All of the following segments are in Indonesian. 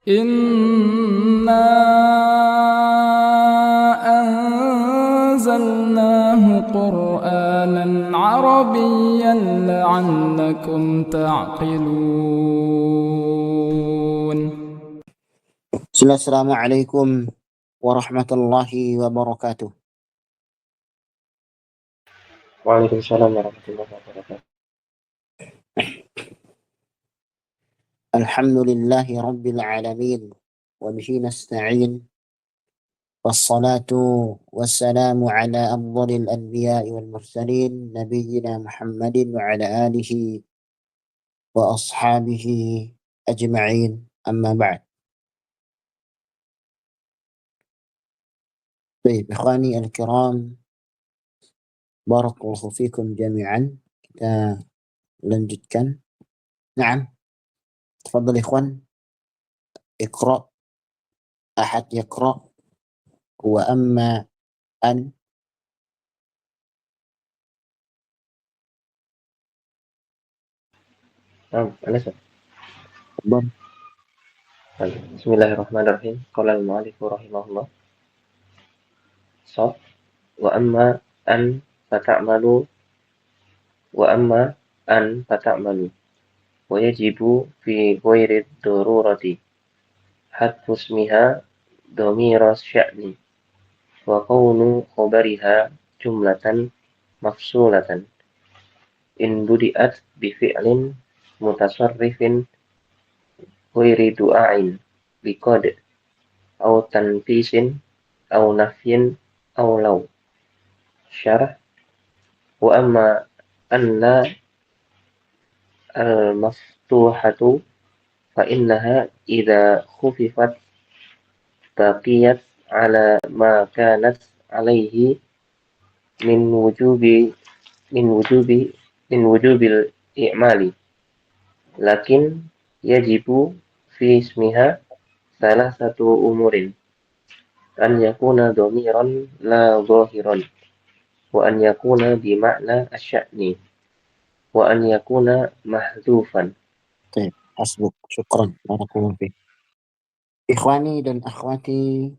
إنا أنزلناه قرآنا عربيا لعلكم تعقلون. السلام عليكم ورحمة الله وبركاته. Waalaikumsalam warahmatullahi wabarakatuh. الحمد لله رب العالمين وبه نستعين، والصلاة والسلام على أفضل الأنبياء والمرسلين نبينا محمد وعلى آله وأصحابه أجمعين، أما بعد. طيب إخواني الكرام، بارك الله فيكم جميعا. kita lanjutkan. نعم، تفضل إخوان، اقرأ. أحد يقرأ. وأما أن. Anas. تفضل. Bismillahirrahmanirrahim. Qala al-mu'allif rahimahullah. Wa amma an fata'malu wa yajibu fi ghairi darurati hadfu ismiha dhamira sya'ni wa qawnu khabariha jumlatan mafsulatan in budi'at bi fi'lin mutasarrifin ghairi du'ain biqad au tanfisin au nafyin au law. Syarah. Wa amma anna al-maftuhatu fa innaha idza khufifat baqiyat ala ma kanat alaihi min wujubil i'mali, lakin yajibu fi ismiha salah satu umurin: an yakuna dhamiran la zahiran, wa an yakuna bima'na asya'ni, wa an yakuna mahdhufan. طيب حسبك، شكرا، بارك الله فيك. إخواني dan akhwati,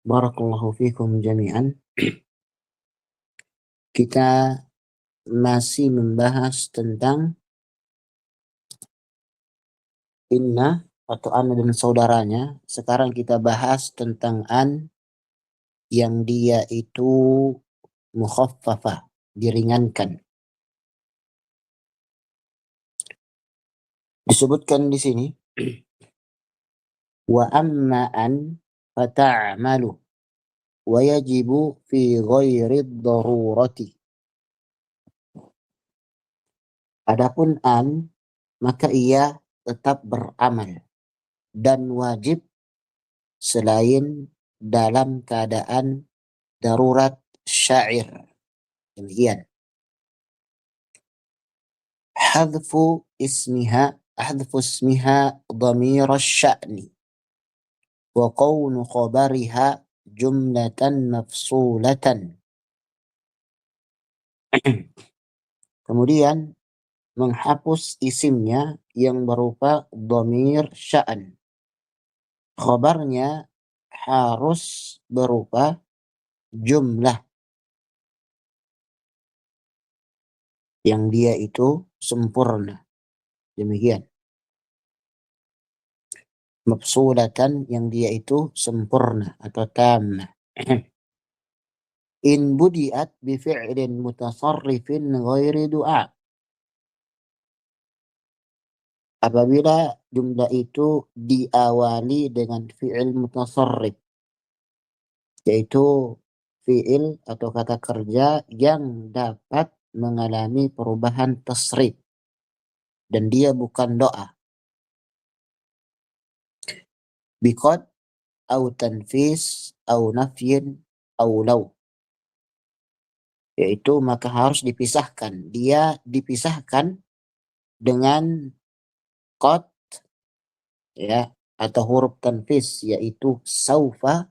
barakallahu fikum jami'an. Kita masih membahas tentang inna atau anna dan saudaranya. Sekarang kita bahas tentang an yang dia itu mukhaffafah, diringankan. Disebutkan di sini wa amma an fata'malu wa yajibu fi ghairi darurati. Adapun an, maka ia tetap beramal dan wajib selain dalam keadaan darurat syair. Demikian. Hadfu ismiha dhamir asy-sya'ni wa qawnu khabariha jumlatan mafsulatan. Kemudian menghapus isimnya yang berupa dhamir sya'an. Khabarnya harus berupa jumlah yang dia itu sempurna. Demikian. Mafsulatan yang dia itu sempurna atau tammah. In budiat bi fi'lin mutasarrifin ghairi du'a. Apabila jumlah itu diawali dengan fi'il mutasarrif, yaitu fi'il atau kata kerja yang dapat mengalami perubahan tasrif dan dia bukan doa. Biqad au tanfis au nafyin au law, yaitu maka harus dipisahkan. Dia dipisahkan dengan qad, ya, atau huruf tanfis, yaitu saufa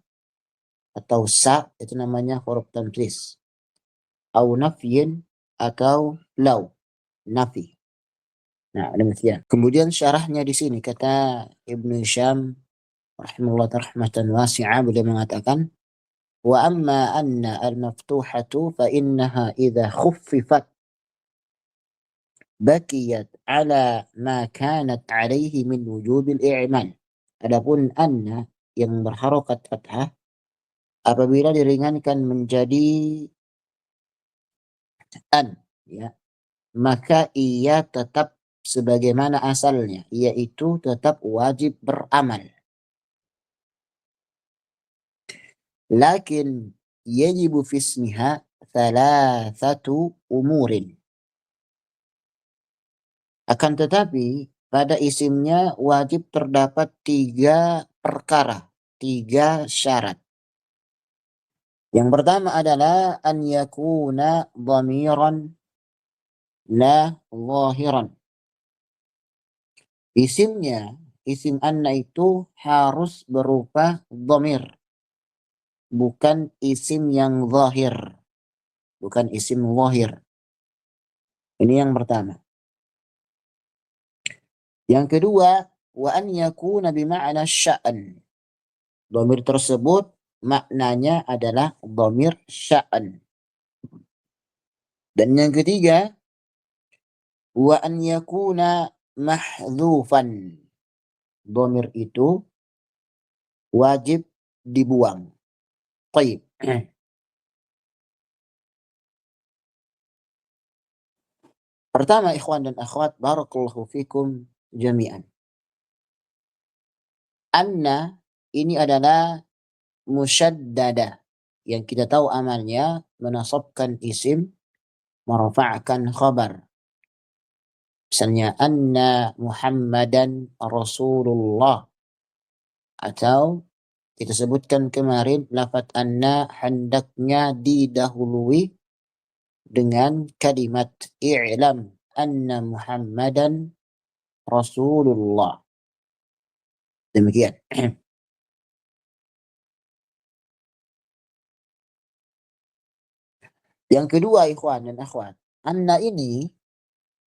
atau sa, itu namanya huruf tanfis. Au nafyin atau law, nafi. Nah, demikian. Kemudian syarahnya di sini kata Ibnu Hisham rahimahullah rahmatan wasi'ah, beliau mengatakan wa amma anna al-maftuhatu fa innaha idza khuffifat bakiyat ala ma kanat alaihi min wujubil i'mal. Adapun anna yang berharokat fathah apabila diringankan menjadi an, ya, maka ia tetap sebagaimana asalnya, yaitu tetap wajib beramal. Lakin yajibu fi ismiha thalathatu umurin. Akan tetapi pada isimnya wajib terdapat 3 perkara, 3 syarat. Yang pertama adalah an yakuna dhamiran la zahiran. Isimnya, isim anna itu harus berupa dhamir, bukan isim yang zahir, bukan isim zahir. Ini yang pertama. Yang kedua, wa an yakuna bima'na sya'an. Dhamir tersebut maknanya adalah dhamir sya'an. Dan yang ketiga, wa an yakuna mahdhufan. Dhamir itu wajib dibuang. Baik. Pertama, ikhwan dan akhwat, barakallahu fikum jami'an. Anna ini adalah musyaddada, yang kita tahu amalnya menasabkan isim, merafa'kan khabar. Misalnya anna Muhammadan Rasulullah, atau kita sebutkan kemarin lafaz anna hendaknya didahului dengan kalimat i'lam anna Muhammadan Rasulullah. Demikian. Yang kedua, ikhwan dan akhwat, anna ini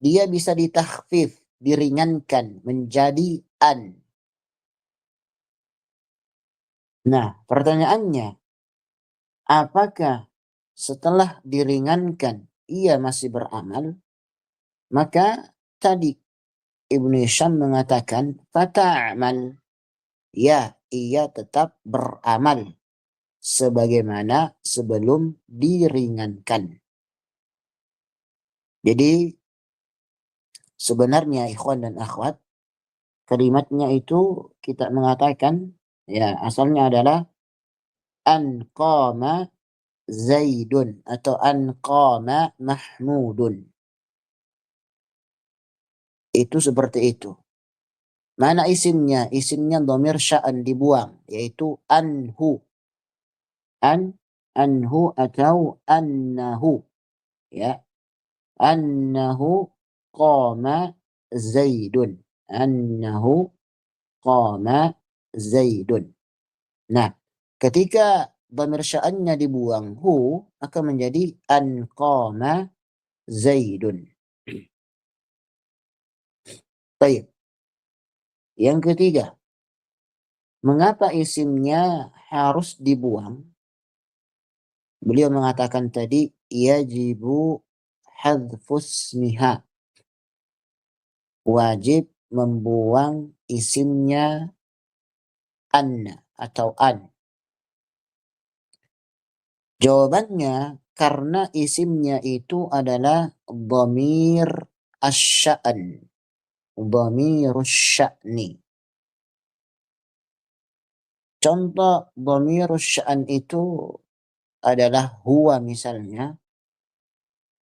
dia bisa ditakhfif, diringankan menjadi an. Nah, pertanyaannya, apakah setelah diringankan ia masih beramal? Maka tadi Ibnu Hisham mengatakan fata'amal, ya, ia tetap beramal sebagaimana sebelum diringankan. Jadi sebenarnya ikhwan dan akhwat, kalimatnya itu kita mengatakan, ya, asalnya adalah an qama Zaidun atau an qama Mahmudun. Itu seperti itu. Mana isimnya? Isimnya dhamir sya'an dibuang, yaitu anhu. Anhu atau annahu, ya. Annahu qama Zaidun. Annahu qama Zaidun. Nah, ketika dhamir sya'annya dibuang hu, akan menjadi an qama Zaidun. Baik. Yang ketiga, mengapa isimnya harus dibuang? Beliau mengatakan tadi yajibu hadfus miha. Wajib membuang isimnya anna atau an. Jawabannya karena isimnya itu adalah dhamir asy-sya'n. Dhamirus sya'ni. Contoh dhamirus sya'an itu adalah huwa misalnya,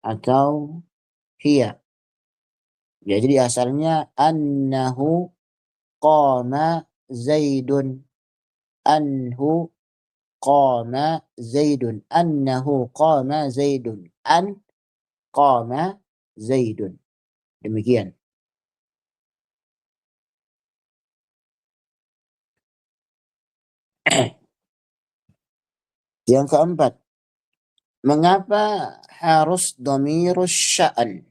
atau hiya. Jadi asalnya annahu qama Zaidun. Anhu qama Zaidun. Annahu qama Zaidun. An qama Zaidun. Demikian. Yang keempat, mengapa harus dhamirus sya'an?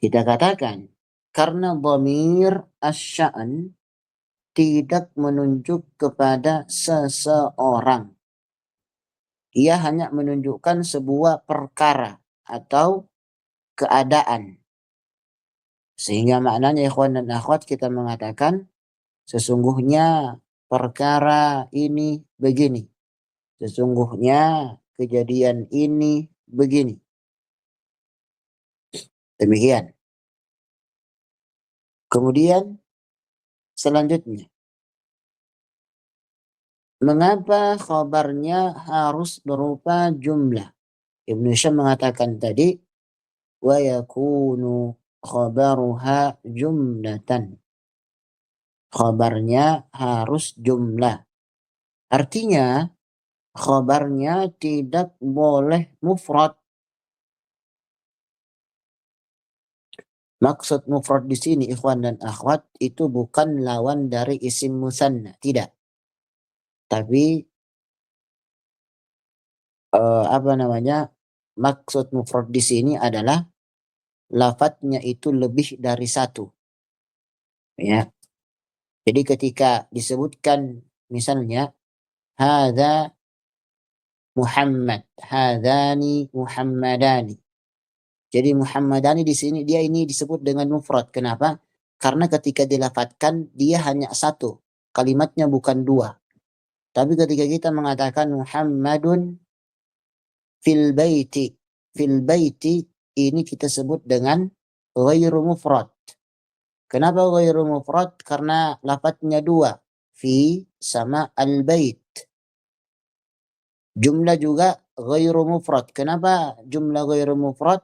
Kita katakan karena dhamir asy-sya'n tidak menunjuk kepada seseorang. Ia hanya menunjukkan sebuah perkara atau keadaan. Sehingga maknanya ikhwan dan akhwat kita mengatakan sesungguhnya perkara ini begini. Sesungguhnya kejadian ini begini. Demikian. Kemudian selanjutnya, mengapa khabarnya harus berupa jumlah? Ibnu Syam mengatakan tadi, wa yakunu khabaruha jumlatan. Khabarnya harus jumlah. Artinya, khabarnya tidak boleh mufrad. Maksud mufrad di sini ikhwan dan akhwat itu bukan lawan dari isim musanna, tidak. Tapi maksud mufrad di sini adalah lafadznya itu lebih dari satu. Ya. Jadi ketika disebutkan misalnya hadza Muhammad, hadzani Muhammadani. Jadi Muhammadani di sini dia ini disebut dengan mufrad. Kenapa? Karena ketika dilafadzkan dia hanya satu. Kalimatnya bukan dua. Tapi ketika kita mengatakan Muhammadun fil baiti. Fil baiti ini kita sebut dengan ghairu mufrad. Kenapa ghairu mufrad? Karena lafadznya dua. Fi sama al-bait. Jumlah juga ghairu mufrad. Kenapa jumlah ghairu mufrad?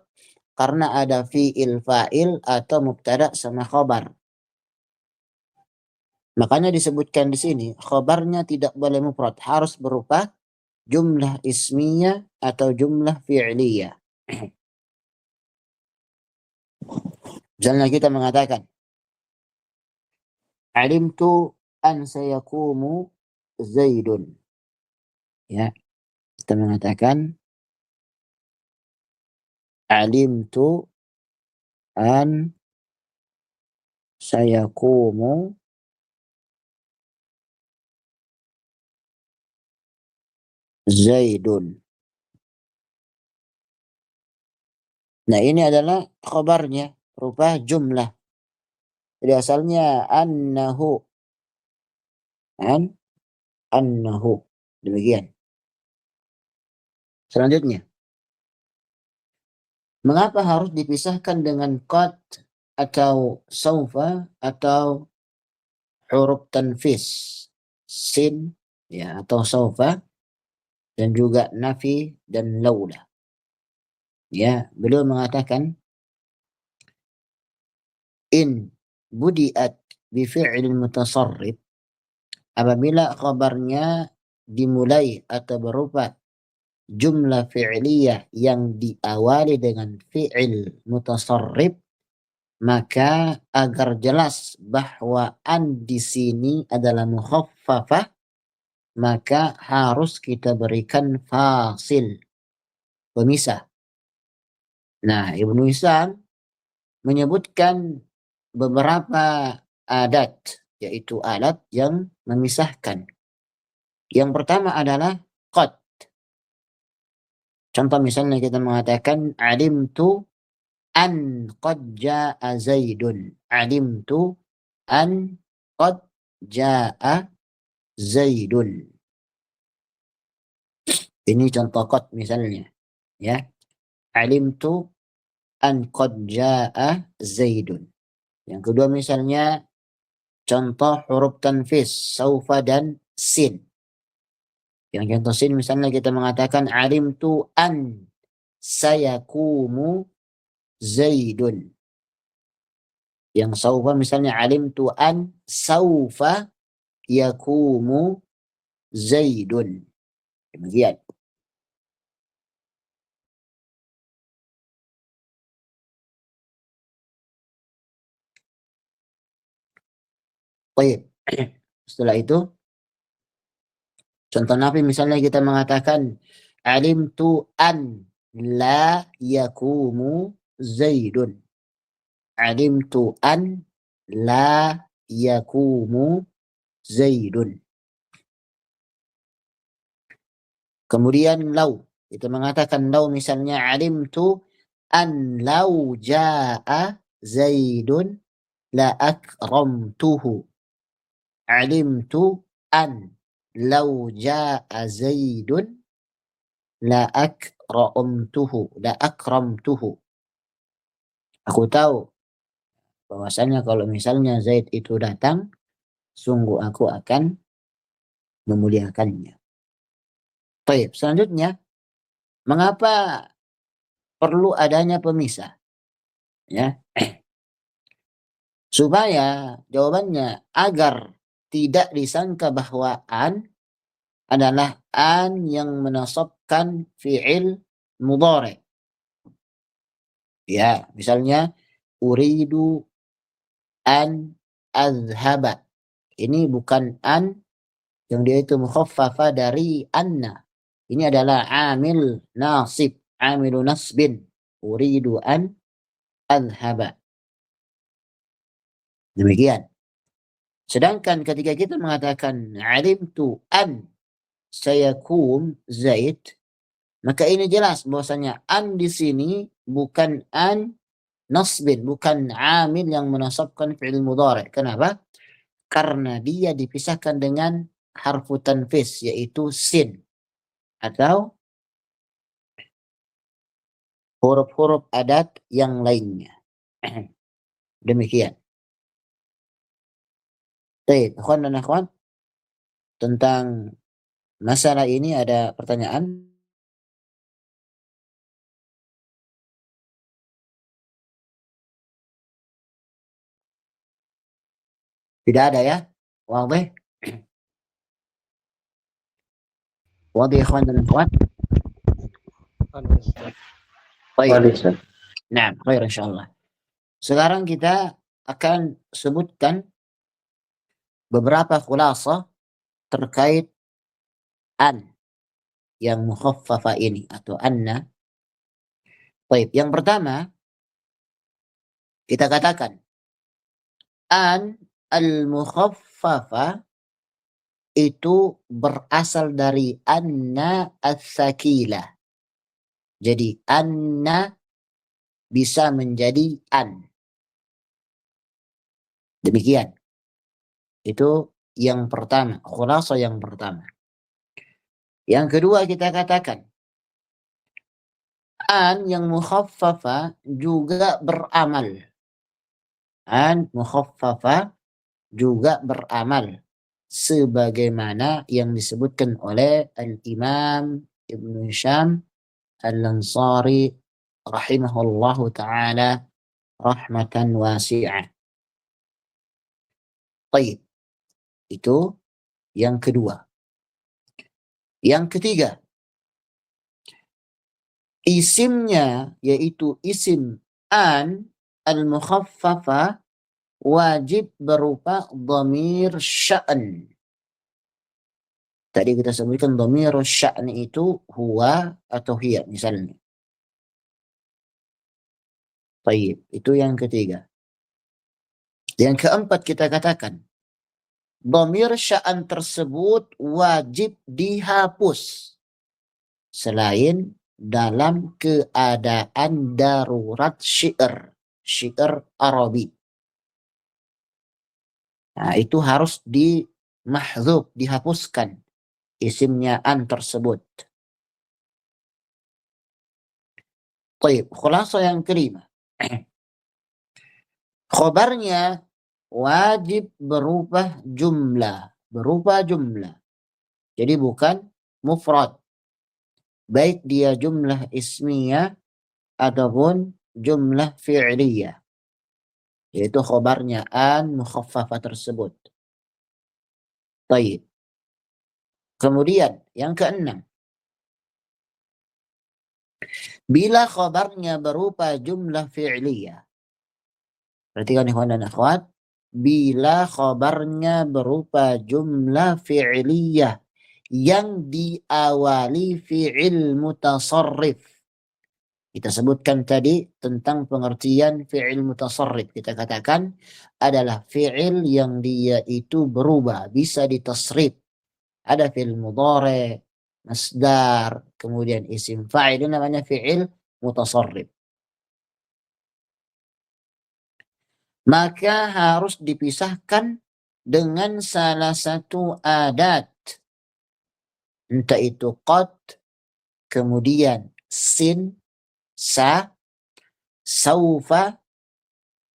Karena ada fi'il fa'il atau mubtada sama khabar. Makanya disebutkan di sini khabarnya tidak boleh mufrad, harus berupa jumlah ismiyah atau jumlah fi'liyah. Misalnya kita mengatakan alimtu an sayakumu Zaidun. Ya, kita mengatakan alimtu an sayakumu Zaidun. Nah, ini adalah khabarnya berupa jumlah. Jadi asalnya annahu. Annahu. Demikian. Selanjutnya, mengapa harus dipisahkan dengan qad atau saufa atau huruf tanfis? Sin ya atau saufa dan juga nafi dan laula. Ya, beliau mengatakan in budiat bi fi'il mutasarrif, apabila khabarnya dimulai atau berupa jumlah fi'liyah yang diawali dengan fi'il mutasarrif, maka agar jelas bahwa an di sini adalah mukhaffafah, maka harus kita berikan fasil, pemisah. Nah, Ibnu Hisam menyebutkan beberapa adat, yaitu alat yang memisahkan. Yang pertama adalah qad. Contoh misalnya kita mengatakan alimtu an qad jaa Zaidun. Alimtu an qad jaa Zaidun. Ini contoh qad misalnya, ya. Alimtu an qad jaa Zaidun. Yang kedua misalnya contoh huruf tanfis saufa dan sin. Yang contoh sin misalnya kita mengatakan alimtu an sayakumu Zaidun. Yang saufa misalnya alimtu an saufa yakumu Zaidun. Demikian. Baik. Setelah itu contoh nafi misalnya kita mengatakan alimtu an la yakumu Zaidun. alimtu an la yakumu Zaidun. Kemudian lau, kita mengatakan lau misalnya alimtu an lau jaa Zaidun la akramtuhu. Alimtu an lau jaa Zaidun la akramtuhu. Aku tahu bahwasanya kalau misalnya Zaid itu datang, sungguh aku akan memuliakannya. Baik, selanjutnya, mengapa perlu adanya pemisah? Ya, supaya jawabannya agar tidak disangka bahwa an adalah an yang menasabkan fi'il mudhari. Ya, misalnya uridu an azhaba. Ini bukan an yang dia itu mukhaffafa dari anna. Ini adalah amil nasib, amilu nasbin. Uridu an azhaba. Demikian. Sedangkan ketika kita mengatakan alimtu an sayakun Zaid, maka ini jelas bahwasanya an di sini bukan an nasbin, bukan amil yang menasabkan fi'il mudhari. Kenapa? Karena dia dipisahkan dengan harfu tanfis, yaitu sin atau huruf-huruf adat yang lainnya. Demikian. Baik, ikhwan dan akhwat, tentang masalah ini ada pertanyaan? Tidak ada ya? Wadih? Wadih ikhwan dan akhwat? Baik. Waduh, Ustaz. Nah, khair insyaallah. Sekarang kita akan sebutkan beberapa khulasah terkait an yang mukhaffafa ini atau anna. Baik, yang pertama kita katakan an al-mukhaffafa itu berasal dari anna as-sakila. Jadi anna bisa menjadi an. Demikian. Itu yang pertama, khulasah yang pertama. Yang kedua kita katakan an yang mukhaffafa juga beramal. An mukhaffafa juga beramal sebagaimana yang disebutkan oleh Al-Imam Ibn Hisham Al-Ansari rahimahullahu ta'ala rahmatan wasi'ah. Baik, itu yang kedua. Yang ketiga, isimnya yaitu isim an al-mukhaffafa wajib berupa dhamir sya'n. Tadi kita sebutkan dhamir sya'n itu huwa atau hiya misalnya. Baik, itu yang ketiga. Yang keempat kita katakan dhamir sya'n tersebut wajib dihapus selain dalam keadaan darurat syair Arabi. Nah, itu harus dimahdzuf, dihapuskan isimnya an tersebut. Baik, khulasah yang kelima. Khabarnya wajib berupa jumlah. Jadi bukan mufrad. Baik dia jumlah ismiyah ataupun jumlah fi'liyah. Yaitu khabarnya an mukhaffafah tersebut. Baik. Kemudian yang keenam. Bila khabarnya berupa jumlah fi'liyah. Perhatikan ikhwan dan akhwat. Bila khabarnya berupa jumlah fi'liyah yang diawali fi'il mutasarrif. Kita sebutkan tadi tentang pengertian fi'il mutasarrif. Kita katakan adalah fi'il yang dia itu berubah, bisa ditasrif. Ada fi'il mudhari, masdar, kemudian isim fa'il, itu namanya fi'il mutasarrif. Maka harus dipisahkan dengan salah satu adat. Entah itu qad, kemudian sin, sa, saufa,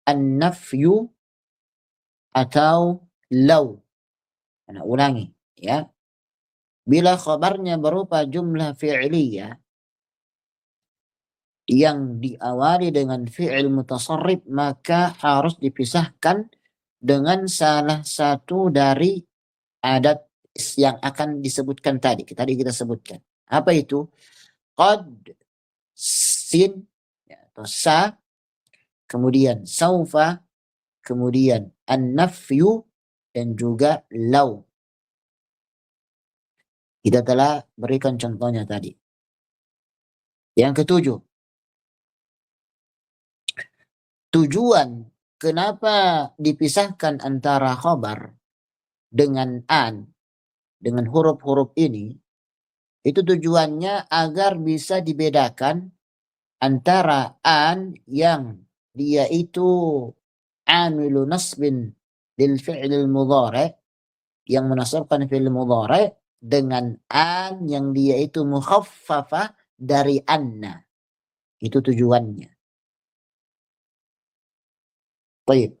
an-nafyu, atau law. Nah, ulangi ya. Bila khabarnya berupa jumlah fi'liyah yang diawali dengan fi'il mutasarrif, maka harus dipisahkan dengan salah satu dari adat yang akan disebutkan tadi. Tadi kita sebutkan. Apa itu? Qad, sin, ya, atau sa, kemudian saufa, kemudian an-nafyu, dan juga law. Kita telah berikan contohnya tadi. Yang ketujuh, tujuan kenapa dipisahkan antara khabar dengan an, dengan huruf-huruf ini, itu tujuannya agar bisa dibedakan antara an yang dia itu amilu nasbin lil fi'lil mudhari, yang menasabkan fi'il mudhari, dengan an yang dia itu mukhaffafah dari anna. Itu tujuannya. Baik.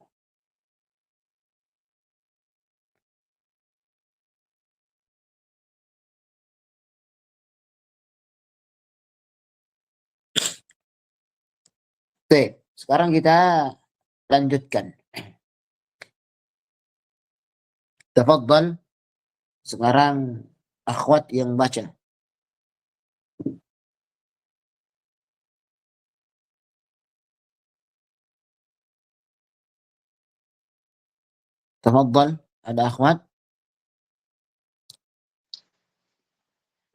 Oke, sekarang kita lanjutkan. Tafadhal. Sekarang akhwat yang baca. Tafadhal, ada akhwat?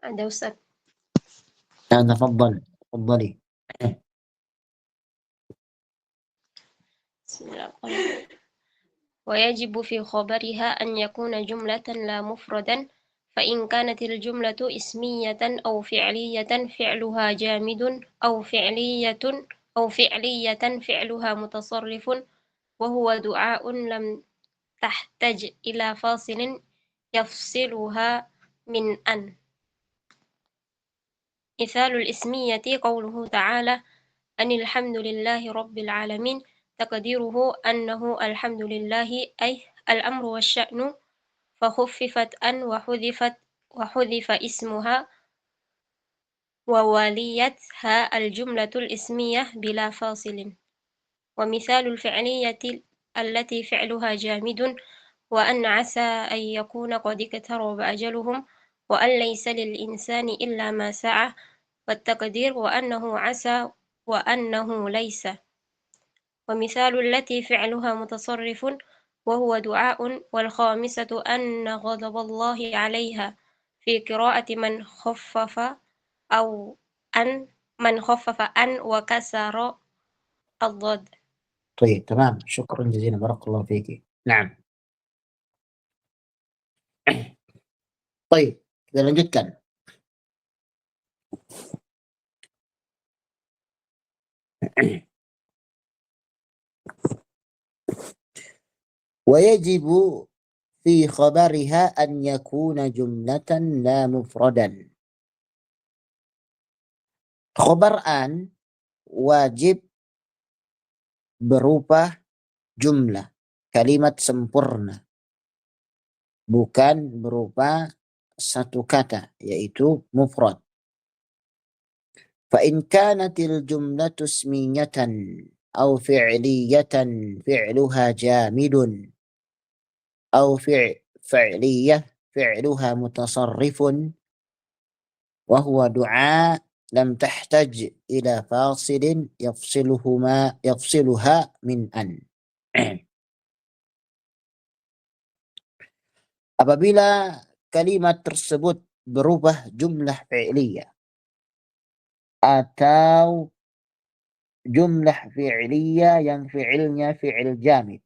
Ada Ustaz. Nah, tafadhal. Tafadhali. Bismillahirrahmanirrahim. ويجب في خبرها أن يكون جملة لا مفردا فإن كانت الجملة اسمية أو فعلية فعلها جامد أو فعلية فعلها متصرف وهو دعاء لم تحتج إلى فاصل يفصلها من أن. مثال الاسمية قوله تعالى أن الحمد لله رب العالمين، تقديره أنه الحمد لله أي الأمر والشأن، فخففت أن وحذف اسمها ووليتها الجملة الاسمية بلا فاصل. ومثال الفعلية التي فعلها جامد وأن عسى أن يكون قد اقترب أجلهم وأن ليس للإنسان إلا ما سعى، والتقدير وأنه عسى وأنه ليس. ومثال التي فعلها متصرف وهو دعاء. والخامسة أن غضب الله عليها في قراءة من خفف أن وكسر الضاد. طيب تمام, syukran jazilan, barakallahu fiki. Naam. Baik, kita lanjutkan. ويجب في خبرها أن يكون جملة لا مفردا. Khabar an wajib berupa jumlah, kalimat sempurna, bukan berupa satu kata, yaitu mufrad. فإن كانت الجملة اسمية أو فعلية فعلها جامد أو فعلية فعلها متصرف وهو دعاء لم تحتج إلى فاصل يفصلها من أن. Apabila kalimat tersebut berubah jumlah fi'liyah atau jumlah fi'liyah yang fi'ilnya fi'il jamid,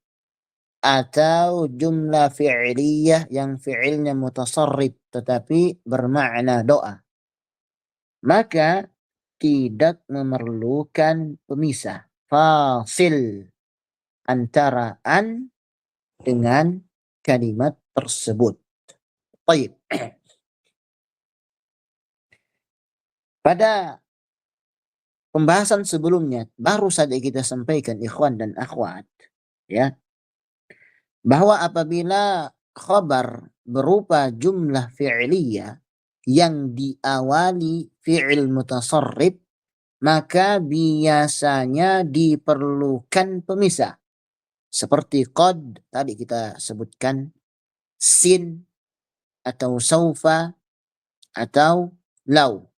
atau jumlah fi'liyah yang fi'ilnya mutasarrif tetapi bermakna doa, maka tidak memerlukan pemisah fasil antara an dengan kalimat tersebut. Baik. Pada pembahasan sebelumnya baru saja kita sampaikan ikhwan dan akhwat, ya, bahwa apabila khabar berupa jumlah fi'liyah yang diawali fi'il mutasarrif, maka biasanya diperlukan pemisah. Seperti qad tadi kita sebutkan, sin atau saufa atau lau.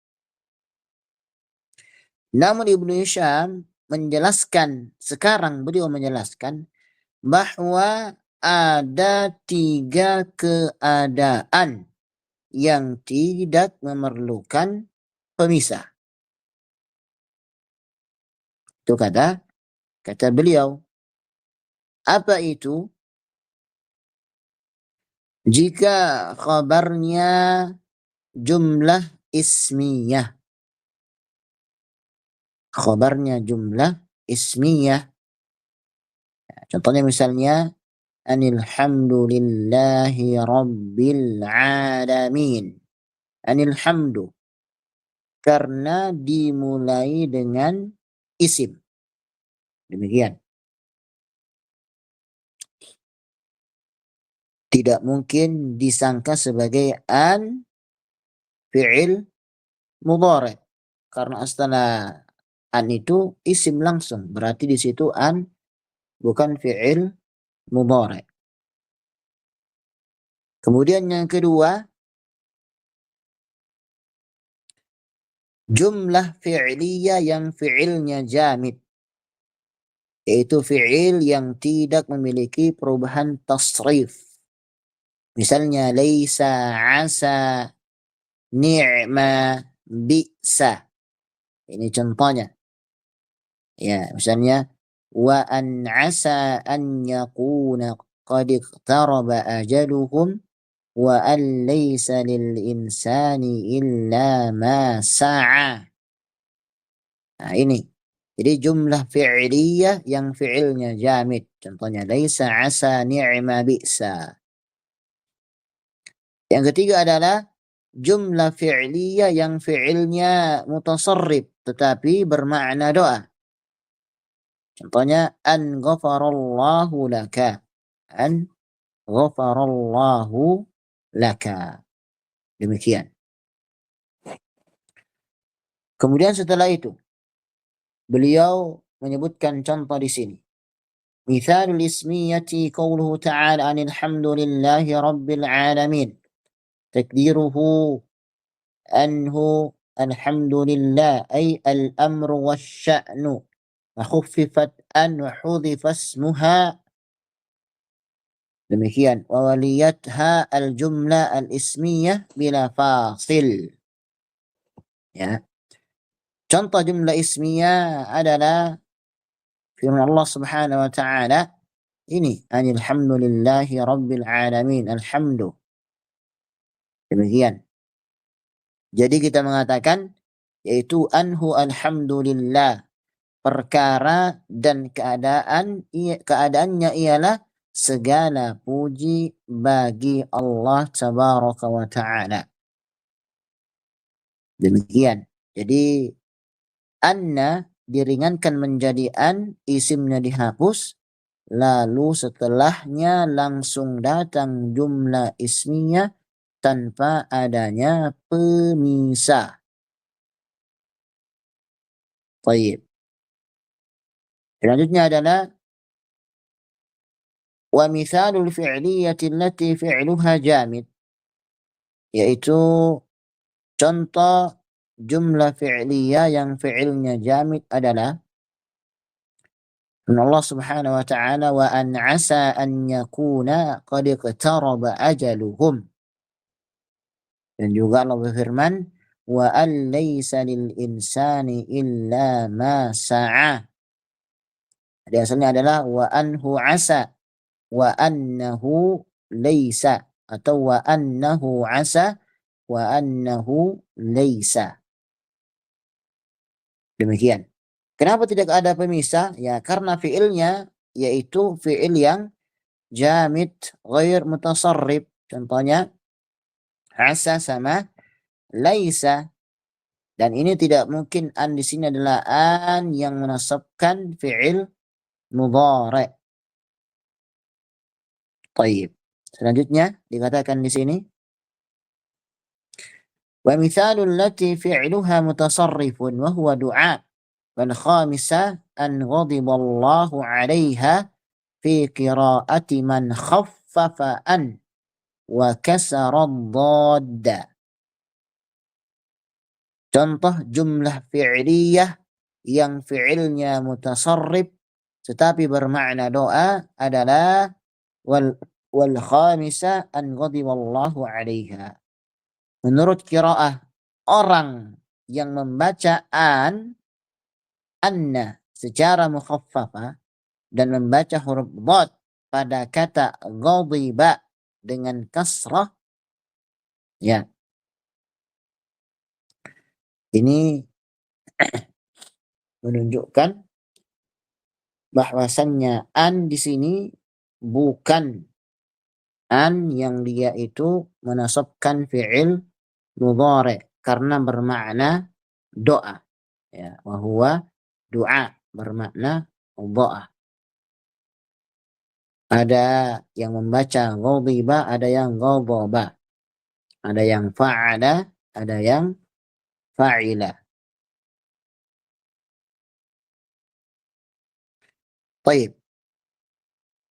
Namun Ibnu Hisham menjelaskan, sekarang beliau menjelaskan bahwa ada 3 keadaan yang tidak memerlukan pemisah. Itu kata beliau. Apa itu? Jika khabarnya jumlah ismiyah. Khabarnya jumlah ismiyah. Contohnya misalnya, Anilhamdulillahi Rabbil Alamin. Anilhamdu. Karena dimulai dengan isim. Demikian. Tidak mungkin disangka sebagai an fi'il mudhari'. Karena setelah an itu isim langsung. Berarti di situ an bukan fi'il mudhari'. Kemudian yang kedua, jumlah fi'liyah yang fi'ilnya jamid. Yaitu fi'il yang tidak memiliki perubahan tasrif. Misalnya, laisa, asa, ni'ma, bi'sa. Ini contohnya. Ya, misalnya, wa an asa an yakuna qad iqtaraba ajaluhum wa an laysa lil insani illa ma sa'a. Nah, ini. Jadi jumlah fi'liyah yang fi'ilnya jamid. Contohnya, laisa, asa, ni'ma, bi'sa. Yang ketiga adalah jumlah fi'liyah yang fi'ilnya mutasarrif tetapi bermakna doa. Contohnya, an ghafarallahu laka. An ghafarallahu laka. Demikian. Kemudian setelah itu beliau menyebutkan contoh di sini. Mithalul ismiyati qawluhu ta'ala anilhamdulillahi rabbil alamin. Takdiruhu anhu alhamdulillah ay al-amru wasya'nu. وخففت أن وحذف اسمها. Demikian. Wawaliyatha al-jumlah al-ismiyah bila fasil. Ya. Contoh jumlah ismiyah adalah firman Allah Subhanahu wa ta'ala ini, alhamdulillahi rabbil alamin. Alhamdu. Demikian. Jadi kita mengatakan yaitu anhu alhamdulillah, perkara dan keadaannya ialah segala puji bagi Allah tabaraka wa ta'ala. Demikian. Jadi anna diringankan menjadi an, isimnya dihapus, lalu setelahnya langsung datang jumlah ismiyah tanpa adanya pemisah. Baik. Selanjutnya adalah wa mithalul fi'liyati allati fi'luha jamid, yaitu contoh jumlah fi'liyah yang fi'ilnya jamid adalah Allah Subhanahu wa ta'ala wa an asa an yakuna qad iqtaraba ajaluhum. Dan juga Allah berfirman wa an laysa lil insani illa ma sa'a. Jadi asalnya adalah wa anhu asa wa annahu laysa, atau wa annahu asa wa annahu laysa. Demikian. Kenapa tidak ada pemisah? Ya karena fiilnya yaitu fiil yang jamid ghair mutasarrif. Contohnya asa sama laisa. Dan ini tidak mungkin an di sini adalah an yang menasabkan fiil mudhari'. Baik. Selanjutnya dikatakan di sini wa mithalul lati fi'luha mutasarrifun wa huwa du'a. Wal khamisah an ghadiballahu 'alaiha fi qira'ati man khaffafa an wa kasara ad-dadda. Contoh jumlah fi'liyah yang fi'ilnya mutasarrif tetapi bermakna doa adalah wal khamisa an ghadiballahu 'alaiha. Menurut qiraah orang yang membaca anna secara mukhaffafah dan membaca huruf dhad pada kata ghadiba dengan kasrah, ya ini menunjukkan bahwasannya an di sini bukan an yang dia itu menasabkan fi'il mudhari karena bermakna doa, ya wa huwa doa bermakna doa. Ada yang membaca ghadiba, ada yang ghadaba, ada yang fa'ala, ada yang fa'ila. Baik.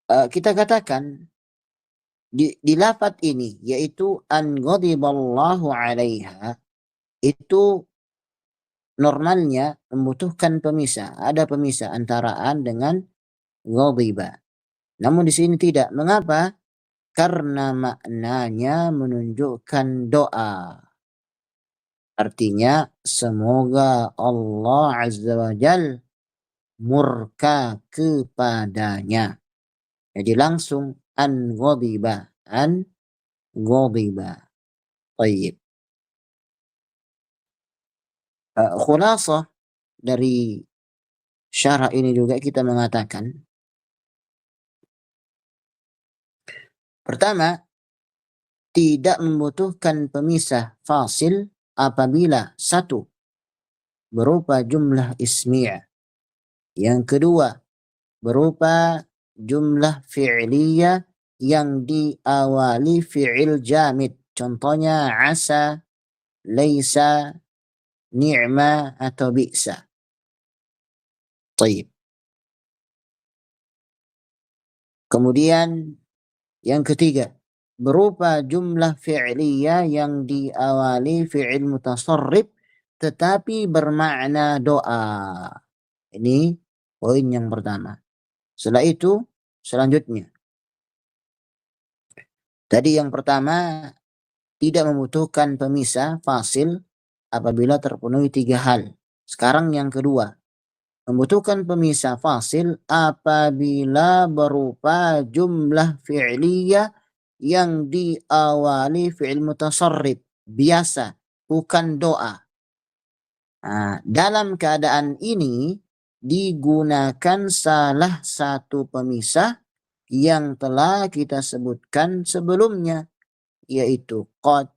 Kita katakan di lafaz ini yaitu an ghadiballahu 'alaiha itu normalnya membutuhkan pemisah. Ada pemisah antara an dengan ghadiba. Namun di sini tidak. Mengapa? Karena maknanya menunjukkan doa. Artinya semoga Allah Azza wa Jal murka kepadanya. Jadi langsung an ghadiba. Baik. Khulasah dari syarah ini juga kita mengatakan, pertama, tidak membutuhkan pemisah fasil apabila satu, berupa jumlah ismiyah. Yang kedua, berupa jumlah fi'liyah yang diawali fi'il jamid. Contohnya asa, laisa, ni'ma, atau bi'sa. Baik. Kemudian yang ketiga, berupa jumlah fi'liyah yang diawali fi'il mutasarrif tetapi bermakna doa. Ini poin yang pertama. Setelah itu, selanjutnya. Tadi yang pertama, tidak membutuhkan pemisah fasil apabila terpenuhi 3 hal. Sekarang yang kedua, membutuhkan pemisah fasil apabila berupa jumlah fi'liyah yang diawali fi'il mutasarrif. Biasa, bukan doa. Dalam keadaan ini digunakan salah satu pemisah yang telah kita sebutkan sebelumnya, yaitu qad,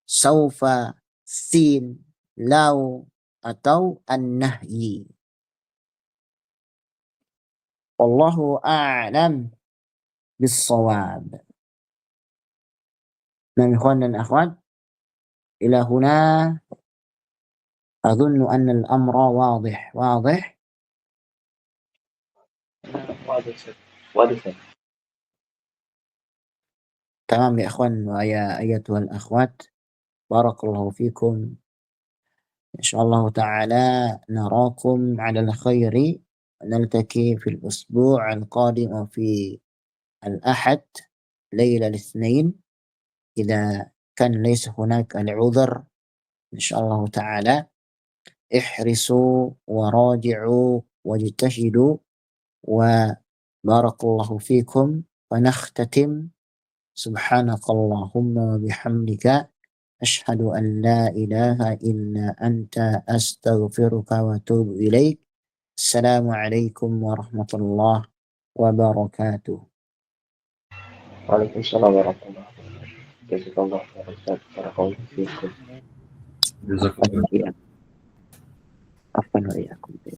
saufa, sin, lau, atau an-nahyi. Wallahu a'lam bis-shawab. Nah, ikhwan dan akhwat, ila huna أظن أن الأمر واضح. واضح. تمام يا أخوان ويا أيتها الأخوات، بارك الله فيكم. إن شاء الله تعالى نراكم على الخير، نلتقي في الأسبوع القادم في الأحد ليلة الاثنين إذا كان ليس هناك العذر insyaallah taala. Ihrisu wa raji'u wajtahidu wa barakallahu fikum wa nakhtatim. Subhanakallahumma wa bihamdika asyhadu an la ilaha illa anta astaghfiruka wa atubu ilaik. Assalamualaikum warahmatullahi wabarakatuh. Waalaikumsalam warahmatullahi wabarakatuh. Jazakallahu khairan Ustaz. Barakallahu fiikum. جزاكم الله.